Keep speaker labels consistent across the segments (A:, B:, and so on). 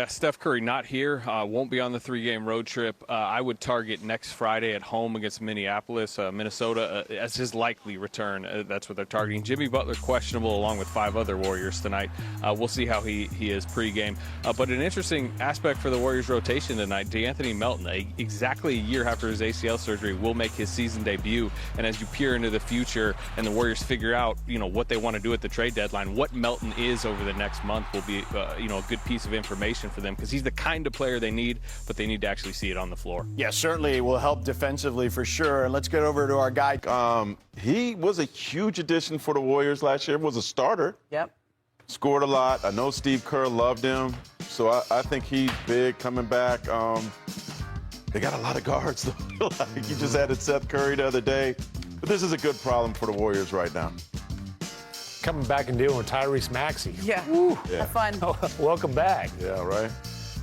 A: Yeah, Steph Curry not here, won't be on the 3-game road trip. I would target next Friday at home against Minnesota as his likely return. That's what they're targeting. Jimmy Butler questionable along with 5 other Warriors tonight. We'll see how he is pregame. But an interesting aspect for the Warriors rotation tonight, DeAnthony Melton, exactly a year after his ACL surgery, will make his season debut. And as you peer into the future and the Warriors figure out, what they want to do at the trade deadline, what Melton is over the next month will be, a good piece of information for them, because he's the kind of player they need, but they need to actually see it on the floor.
B: Yeah, certainly will help defensively for sure. And let's get over to our guy.
C: He was a huge addition for the Warriors last year. Was a starter.
B: Yep.
C: Scored a lot. I know Steve Kerr loved him, so I think he's big coming back. They got a lot of guards, though. Like, you just added Seth Curry the other day. But this is a good problem for the Warriors right now.
D: Coming back and dealing with Tyrese Maxey.
E: Yeah,
C: Yeah.
E: have fun.
D: Welcome back.
C: Yeah, right?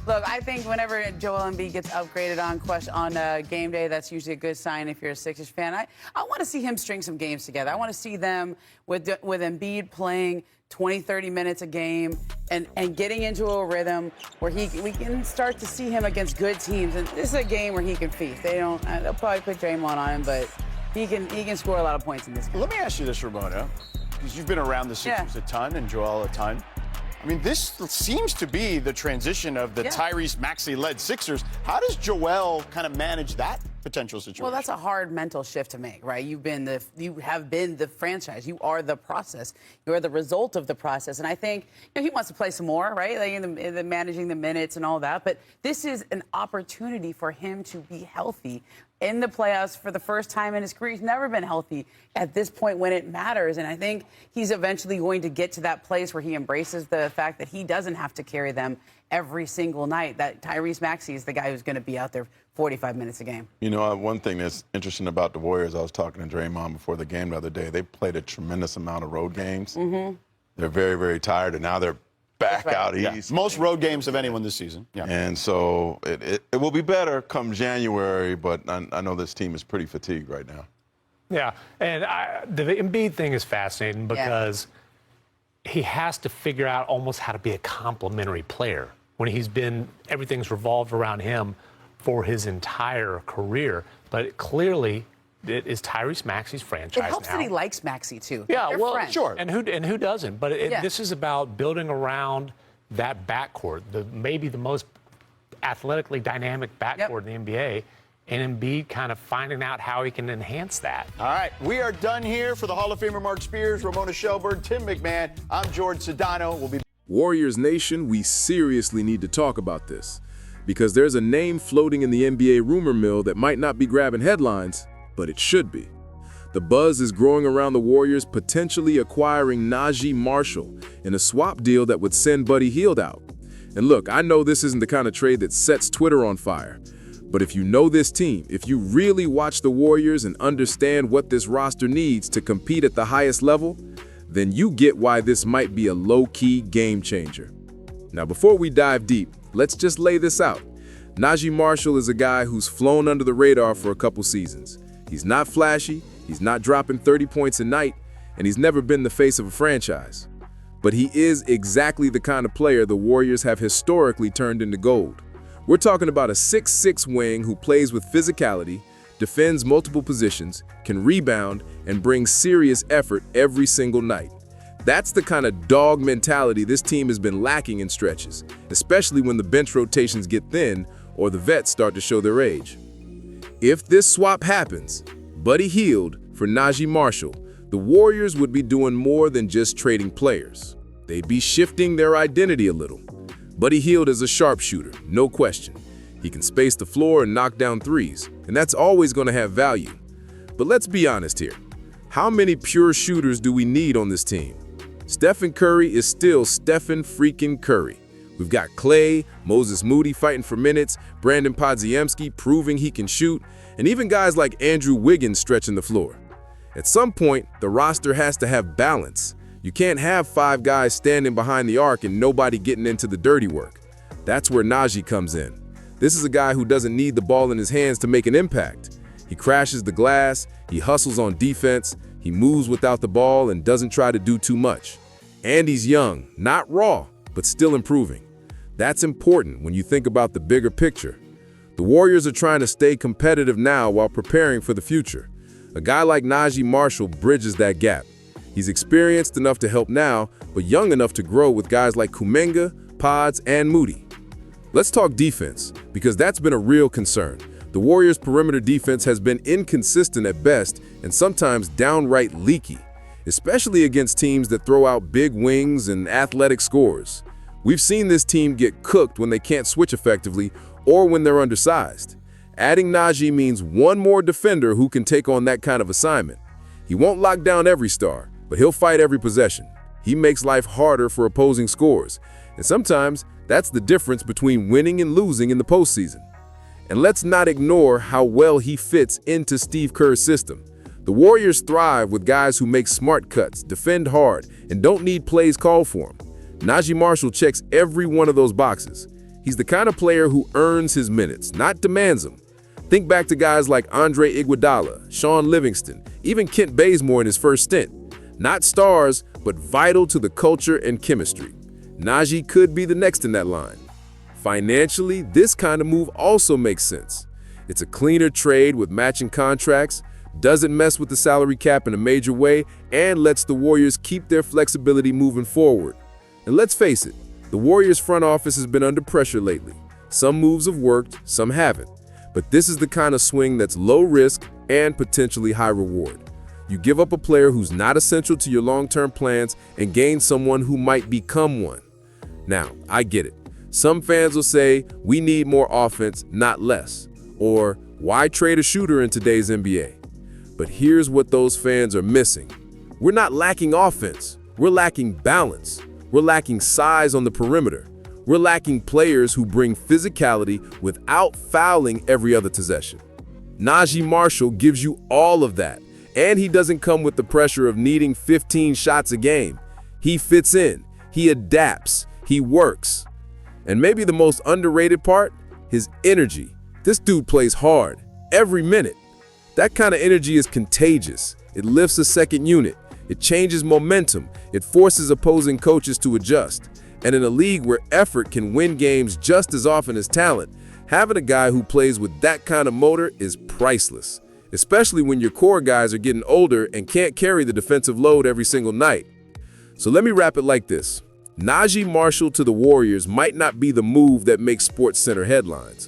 E: Look, I think whenever Joel Embiid gets upgraded on game day, that's usually a good sign if you're a Sixers fan. I want to see him string some games together. I want to see them with Embiid playing 20, 30 minutes a game and getting into a rhythm where we can start to see him against good teams. And this is a game where he can feast. They'll probably put Draymond on him, but he can score a lot of points in this game.
B: Let me ask you this, Ramona, because you've been around the Sixers a ton and Joel a ton. I mean, this seems to be the transition of the Tyrese Maxey-led Sixers. How does Joel kind of manage that potential situation?
E: Well, that's a hard mental shift to make, right? You have been the franchise. You are the process. You are the result of the process. And I think he wants to play some more, right? Like in the managing the minutes and all that. But this is an opportunity for him to be healthy in the playoffs for the first time in his career. He's never been healthy at this point when it matters. And I think he's eventually going to get to that place where he embraces the fact that he doesn't have to carry them every single night, that Tyrese Maxey is the guy who's going to be out there 45 minutes a game.
C: One thing that's interesting about the Warriors, I was talking to Draymond before the game the other day, they played a tremendous amount of road games. Mm-hmm. They're very, very tired, and now they're back out east.
B: Most road games of anyone this season. Yeah.
C: And so it will be better come January, but I know this team is pretty fatigued right now.
D: Yeah, and the Embiid thing is fascinating because he has to figure out almost how to be a complementary player when everything's revolved around him for his entire career. But clearly, it is Tyrese Maxey's franchise now.
E: It helps that he likes Maxey, too.
D: Yeah,
E: They're
D: well,
E: friends.
D: sure. And who doesn't? But this is about building around that backcourt, maybe the most athletically dynamic backcourt in the NBA, and Embiid kind of finding out how he can enhance that.
B: All right, we are done here for the Hall of Famer Mark Spears, Ramona Shelburne, Tim McMahon. I'm George Sedano. We'll be
F: Warriors Nation, we seriously need to talk about this, because there's a name floating in the NBA rumor mill that might not be grabbing headlines, but it should be. The buzz is growing around the Warriors potentially acquiring Naji Marshall in a swap deal that would send Buddy Hield out. And look, I know this isn't the kind of trade that sets Twitter on fire, but if you know this team, if you really watch the Warriors and understand what this roster needs to compete at the highest level, then you get why this might be a low-key game changer. Now, before we dive deep, let's just lay this out. Naji Marshall is a guy who's flown under the radar for a couple seasons. He's not flashy, he's not dropping 30 points a night, and he's never been the face of a franchise. But he is exactly the kind of player the Warriors have historically turned into gold. We're talking about a 6'6" wing who plays with physicality, defends multiple positions, can rebound, and brings serious effort every single night. That's the kind of dog mentality this team has been lacking in stretches, especially when the bench rotations get thin or the vets start to show their age. If this swap happens, Buddy Hield for Naji Marshall, the Warriors would be doing more than just trading players. They'd be shifting their identity a little. Buddy Hield is a sharpshooter, no question. He can space the floor and knock down threes, and that's always going to have value. But let's be honest here. How many pure shooters do we need on this team? Stephen Curry is still Stephen freaking Curry. We've got Klay, Moses Moody fighting for minutes, Brandon Podziemski proving he can shoot, and even guys like Andrew Wiggins stretching the floor. At some point, the roster has to have balance. You can't have 5 guys standing behind the arc and nobody getting into the dirty work. That's where Naji comes in. This is a guy who doesn't need the ball in his hands to make an impact. He crashes the glass, he hustles on defense, he moves without the ball and doesn't try to do too much. And he's young, not raw, but still improving. That's important when you think about the bigger picture. The Warriors are trying to stay competitive now while preparing for the future. A guy like Naji Marshall bridges that gap. He's experienced enough to help now, but young enough to grow with guys like Kuminga, Pods, and Moody. Let's talk defense, because that's been a real concern. The Warriors' perimeter defense has been inconsistent at best and sometimes downright leaky, especially against teams that throw out big wings and athletic scores. We've seen this team get cooked when they can't switch effectively or when they're undersized. Adding Naji means one more defender who can take on that kind of assignment. He won't lock down every star, but he'll fight every possession. He makes life harder for opposing scores, and sometimes that's the difference between winning and losing in the postseason. And let's not ignore how well he fits into Steve Kerr's system. The Warriors thrive with guys who make smart cuts, defend hard, and don't need plays called for them. Naji Marshall checks every one of those boxes. He's the kind of player who earns his minutes, not demands them. Think back to guys like Andre Iguodala, Sean Livingston, even Kent Bazemore in his first stint. Not stars, but vital to the culture and chemistry. Naji could be the next in that line. Financially, this kind of move also makes sense. It's a cleaner trade with matching contracts, doesn't mess with the salary cap in a major way, and lets the Warriors keep their flexibility moving forward. And let's face it, the Warriors front office has been under pressure lately. Some moves have worked, some haven't. But this is the kind of swing that's low risk and potentially high reward. You give up a player who's not essential to your long-term plans and gain someone who might become one. Now, I get it. Some fans will say, we need more offense, not less. Or, why trade a shooter in today's NBA? But here's what those fans are missing. We're not lacking offense. We're lacking balance. We're lacking size on the perimeter. We're lacking players who bring physicality without fouling every other possession. Naji Marshall gives you all of that, and he doesn't come with the pressure of needing 15 shots a game. He fits in, he adapts, he works. And maybe the most underrated part, his energy. This dude plays hard, every minute. That kind of energy is contagious. It lifts a second unit. It changes momentum. It forces opposing coaches to adjust. And in a league where effort can win games just as often as talent, having a guy who plays with that kind of motor is priceless, especially when your core guys are getting older and can't carry the defensive load every single night. So let me wrap it like this. Naji Marshall to the Warriors might not be the move that makes SportsCenter headlines,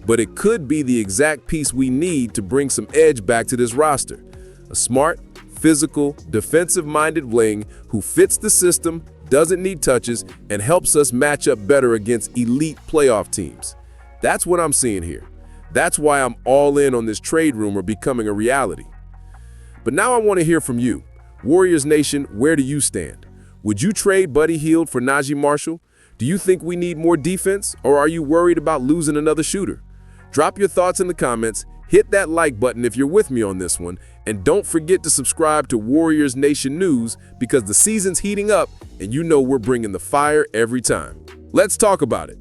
F: but it could be the exact piece we need to bring some edge back to this roster. A smart, physical, defensive-minded wing who fits the system, doesn't need touches, and helps us match up better against elite playoff teams. That's what I'm seeing here. That's why I'm all in on this trade rumor becoming a reality. But now I want to hear from you. Warriors Nation, where do you stand? Would you trade Buddy Hield for Naji Marshall? Do you think we need more defense, or are you worried about losing another shooter? Drop your thoughts in the comments, hit that like button if you're with me on this one, and don't forget to subscribe to Warriors Nation News because the season's heating up and you know we're bringing the fire every time. Let's talk about it.